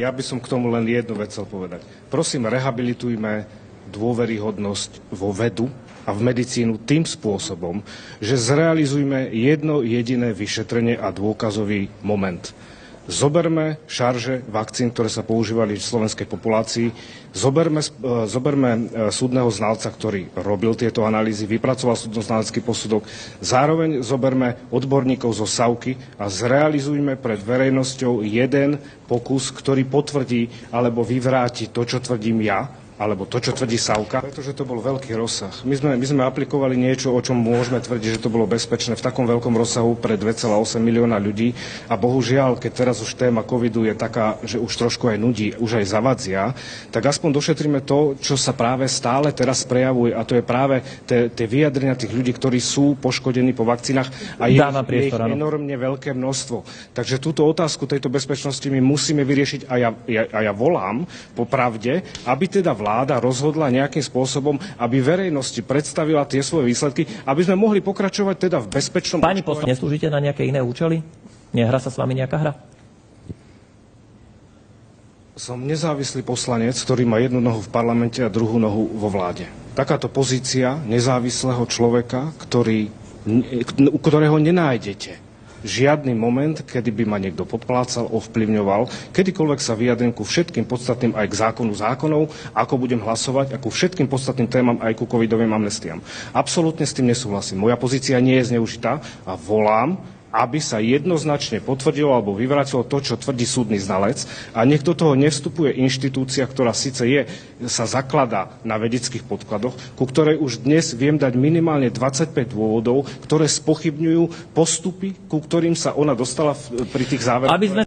Ja by som k tomu len jednu vec chcel povedať. Prosím, rehabilitujme dôveryhodnosť vo vedu a v medicínu tým spôsobom, že zrealizujme jedno jediné vyšetrenie a dôkazový moment. Zoberme šarže vakcín, ktoré sa používali v slovenskej populácii, zoberme súdneho znalca, ktorý robil tieto analýzy, vypracoval súdno-znalecký posudok, zároveň zoberme odborníkov zo SAUky a zrealizujme pred verejnosťou jeden pokus, ktorý potvrdí alebo vyvráti to, čo tvrdím ja, alebo to, čo tvrdí SAUka, pretože to bol veľký rozsah. My sme aplikovali niečo, o čom môžeme tvrdiť, že to bolo bezpečné v takom veľkom rozsahu pre 2,8 milióna ľudí. A bohužiaľ, keď teraz už téma covidu je taká, že už trošku aj nudí, už aj zavadzia, tak aspoň došetríme to, čo sa práve stále teraz prejavuje, a to je práve tie vyjadrenia tých ľudí, ktorí sú poškodení po vakcínach a je ich enormne veľké množstvo. Takže túto otázku tejto bezpečnosti my musíme vyriešiť a ja volám po pravde, aby teda vláda rozhodla nejakým spôsobom, aby verejnosti predstavila tie svoje výsledky, aby sme mohli pokračovať teda v bezpečnom... Pani poslanec, neslúžite na nejaké iné účely? Nehrá sa s vami nejaká hra? Som nezávislý poslanec, ktorý má jednu nohu v parlamente a druhú nohu vo vláde. Takáto pozícia nezávislého človeka, u ktorého nenájdete žiadny moment, kedy by ma niekto poplácal, ovplyvňoval, kedykoľvek sa vyjadrím ku všetkým podstatným aj k zákonu zákonov, ako budem hlasovať a ku všetkým podstatným témam aj ku covidovým amnestiám. Absolútne s tým nesúhlasím. Moja pozícia nie je zneužitá a volám, aby sa jednoznačne potvrdilo alebo vyvrátilo to, čo tvrdí súdny znalec, a nech do toho nevstupuje inštitúcia, ktorá síce sa zakladá na vedeckých podkladoch, ku ktorej už dnes viem dať minimálne 25 dôvodov, ktoré spochybňujú postupy, ku ktorým sa ona dostala pri tých záveroch.